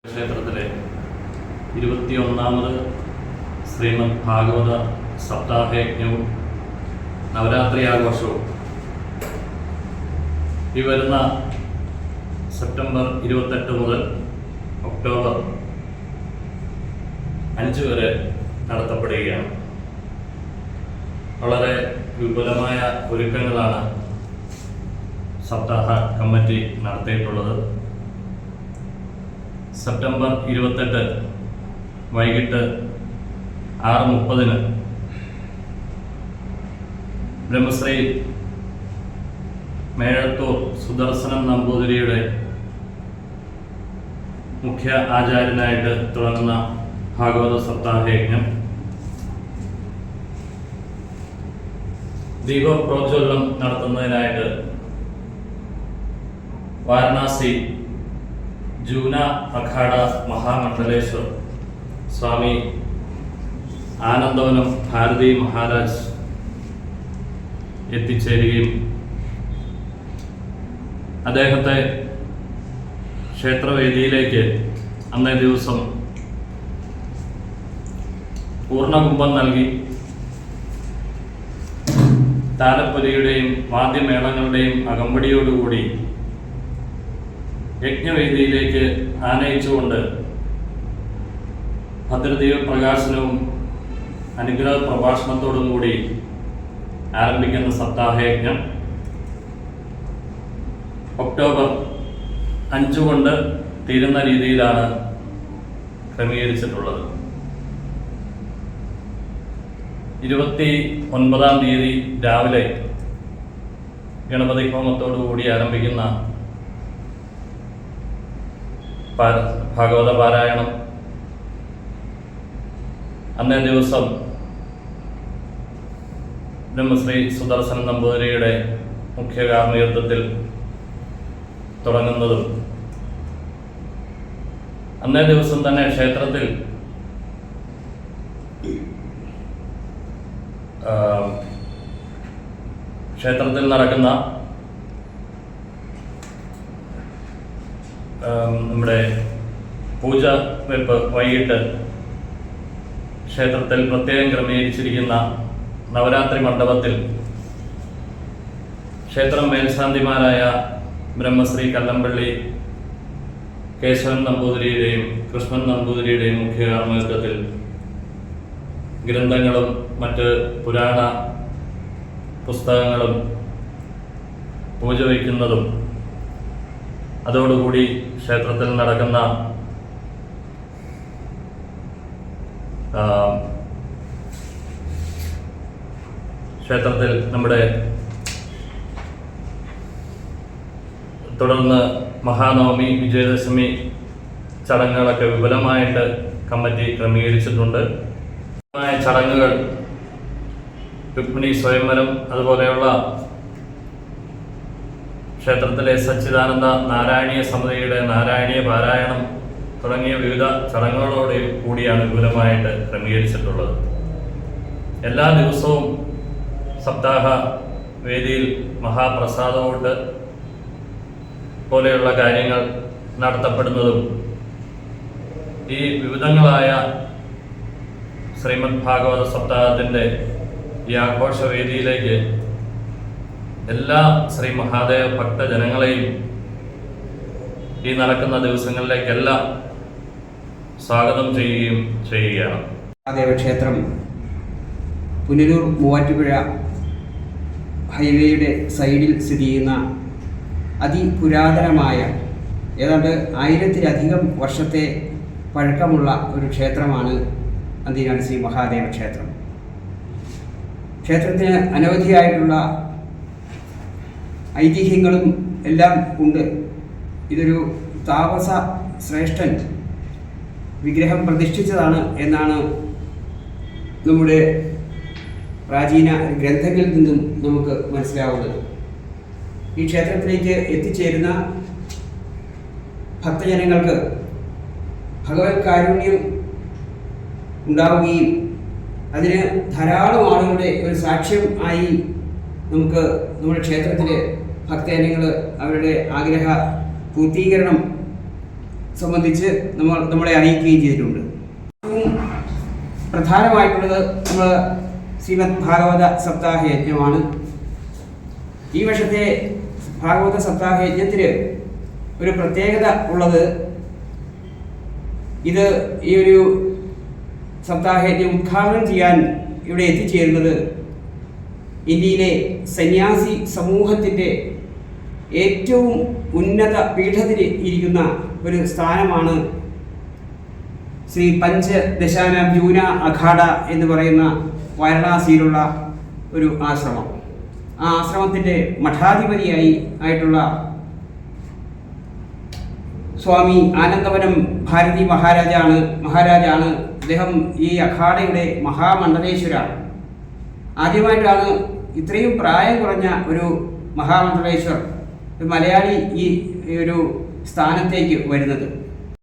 ക്ഷേത്രത്തിലെ 21ാമത് ശ്രീമദ് ഭാഗവത സപ്താഹയജ്ഞവും നവരാത്രി ആഘോഷവും ഈ വരുന്ന സെപ്റ്റംബർ 28 മുതൽ ഒക്ടോബർ 5 വരെ നടത്തപ്പെടുകയാണ്. വളരെ വിപുലമായ ഒരുക്കങ്ങളാണ് സപ്താഹ കമ്മിറ്റി നടത്തിയിട്ടുള്ളത്. സെപ്റ്റംബർ 28 വൈകിട്ട് 6:30 ബ്രഹ്മശ്രീ മേഴത്തൂർ സുദർശനം നമ്പൂതിരിയുടെ മുഖ്യ ആചാര്യനായിട്ട് തുടങ്ങുന്ന ഭാഗവത സപ്താഹയജ്ഞം ദീപപ്രോജ്വലനം നടത്തുന്നതിനായിട്ട് വാരണാസി ജൂന അഖാഡ മഹാമണ്ഡലേശ്വർ സ്വാമി ആനന്ദവനം ഭാരതി മഹാരാജ് എത്തിച്ചേരുകയും അദ്ദേഹത്തെ ക്ഷേത്രവേദിയിലേക്ക് അന്നേ ദിവസം പൂർണ്ണകുംഭം നൽകി താലപ്പൊലിയുടെയും വാദ്യമേളങ്ങളുടെയും അകമ്പടിയോടുകൂടി യജ്ഞവേദിയിലേക്ക് ആനയിച്ചുകൊണ്ട് ഭദ്രദീപ പ്രകാശനവും അനുഗ്രഹ പ്രഭാഷണത്തോടും കൂടി ആരംഭിക്കുന്ന സപ്താഹയജ്ഞം ഒക്ടോബർ 5 കൊണ്ട് തീരുന്ന രീതിയിലാണ് ക്രമീകരിച്ചിട്ടുള്ളത്. 29-ാം തീയതി രാവിലെ ഗണപതി ഹോമത്തോടുകൂടി ആരംഭിക്കുന്ന ഭാഗവത പാരായണം അന്നേ ദിവസം ബ്രഹ്മശ്രീ സുദർശന നമ്പൂതിരിയുടെ മുഖ്യ കാർമ്മികത്വത്തിൽ തുടങ്ങുന്നതും അന്നേ ദിവസം തന്നെ ക്ഷേത്രത്തിൽ നടക്കുന്ന നമ്മുടെ പൂജ വെപ്പ് വൈകിട്ട് ക്ഷേത്രത്തിൽ പ്രത്യേകം ക്രമീകരിച്ചിരിക്കുന്ന നവരാത്രി മണ്ഡപത്തിൽ ക്ഷേത്രം മേൽശാന്തിമാരായ ബ്രഹ്മശ്രീ കല്ലമ്പള്ളി കേശവൻ നമ്പൂതിരിയുടെയും കൃഷ്ണൻ നമ്പൂതിരിയുടെയും മുഖ്യ കാർമ്മികത്വത്തിൽ ഗ്രന്ഥങ്ങളും മറ്റ് പുരാണ പുസ്തകങ്ങളും പൂജ വയ്ക്കുന്നതും അതോടുകൂടി ക്ഷേത്രത്തിൽ നടക്കുന്ന ക്ഷേത്രത്തിൽ നമ്മുടെ തുടർന്ന് മഹാനവമി വിജയദശമി ചടങ്ങുകളൊക്കെ വിപുലമായിട്ട് കമ്മിറ്റി ക്രമീകരിച്ചിട്ടുണ്ട്. ചടങ്ങുകൾ രുക്മിണി സ്വയംവരം അതുപോലെയുള്ള ക്ഷേത്രത്തിലെ സച്ചിദാനന്ദ നാരായണീയ സമിതിയുടെ നാരായണീയ പാരായണം തുടങ്ങിയ വിവിധ ചടങ്ങുകളോട് കൂടിയാണ് വിപുലമായിട്ട് ക്രമീകരിച്ചിട്ടുള്ളത്. എല്ലാ ദിവസവും സപ്താഹ വേദിയിൽ മഹാപ്രസാദമൂട്ട് പോലെയുള്ള കാര്യങ്ങൾ നടത്തപ്പെടുന്നതും ഈ വിവിധങ്ങളായ ശ്രീമദ് ഭാഗവത സപ്താഹത്തിൻ്റെ ഈ ആഘോഷവേദിയിലേക്ക് എല്ലാ ശ്രീ മഹാദേവ ഭക്തജനങ്ങളെയും ഈ നടക്കുന്ന ദിവസങ്ങളിലേക്കെല്ലാം സ്വാഗതം ചെയ്യുകയാണ്. മഹാദേവ ക്ഷേത്രം പുനലൂർ മൂവാറ്റുപുഴ ഹൈവേയുടെ സൈഡിൽ സ്ഥിതി ചെയ്യുന്ന അതിപുരാതനമായ ഏതാണ്ട് 1000-ലധികം വർഷത്തെ പഴക്കമുള്ള ഒരു ക്ഷേത്രമാണ് അന്തിനാട് ശ്രീ മഹാദേവ ക്ഷേത്രം. ക്ഷേത്രത്തിന് അനവധിയായിട്ടുള്ള ഐതിഹ്യങ്ങളും എല്ലാം ഉണ്ട്. ഇതൊരു താപസ ശ്രേഷ്ഠൻ വിഗ്രഹം പ്രതിഷ്ഠിച്ചതാണ് എന്നാണ് നമ്മുടെ പ്രാചീന ഗ്രന്ഥങ്ങളിൽ നിന്നും നമുക്ക് മനസ്സിലാവുന്നത്. ഈ ക്ഷേത്രത്തിലേക്ക് എത്തിച്ചേരുന്ന ഭക്തജനങ്ങൾക്ക് ഭഗവത് കാരുണ്യം ഉണ്ടാവുകയും അതിന് ധാരാളം ആളുകളുടെ ഒരു സാക്ഷ്യം ആയി നമുക്ക് നമ്മുടെ ക്ഷേത്രത്തിൽ ഭക്തജനങ്ങൾ അവരുടെ ആഗ്രഹ പൂർത്തീകരണം സംബന്ധിച്ച് നമ്മളെ അറിയിക്കുകയും ചെയ്തിട്ടുണ്ട്. ഏറ്റവും പ്രധാനമായിട്ടുള്ളത് നമ്മൾ ശ്രീമദ് ഭാഗവത സപ്താഹ യജ്ഞമാണ്. ഈ വർഷത്തെ ഭാഗവത സപ്താഹ യജ്ഞത്തിന് ഒരു പ്രത്യേകത ഉള്ളത്, ഈ ഒരു സപ്താഹ യജ്ഞം ഉദ്ഘാടനം ചെയ്യാൻ ഇവിടെ എത്തിച്ചേരുന്നത് ഇന്ത്യയിലെ സന്യാസി സമൂഹത്തിൻ്റെ ഏറ്റവും ഉന്നത പീഠത്തിൽ ഇരിക്കുന്ന ഒരു സ്ഥാനമാണ് ശ്രീ പഞ്ചദശാനാം ജൂന അഖാഡ എന്ന് പറയുന്ന വാരണാസിയിലുള്ള ഒരു ആശ്രമം. ആ ആശ്രമത്തിൻ്റെ മഠാധിപതിയായിട്ടുള്ള സ്വാമി ആനന്ദവനം ഭാരതി മഹാരാജാണ്. അദ്ദേഹം ഈ അഖാഡയുടെ മഹാമണ്ഡലേശ്വരാണ്. ആദ്യമായിട്ടാണ് ഇത്രയും പ്രായം കുറഞ്ഞ ഒരു മഹാമണ്ഡലേശ്വർ, ഒരു മലയാളി ഈ ഒരു സ്ഥാനത്തേക്ക് വരുന്നത്.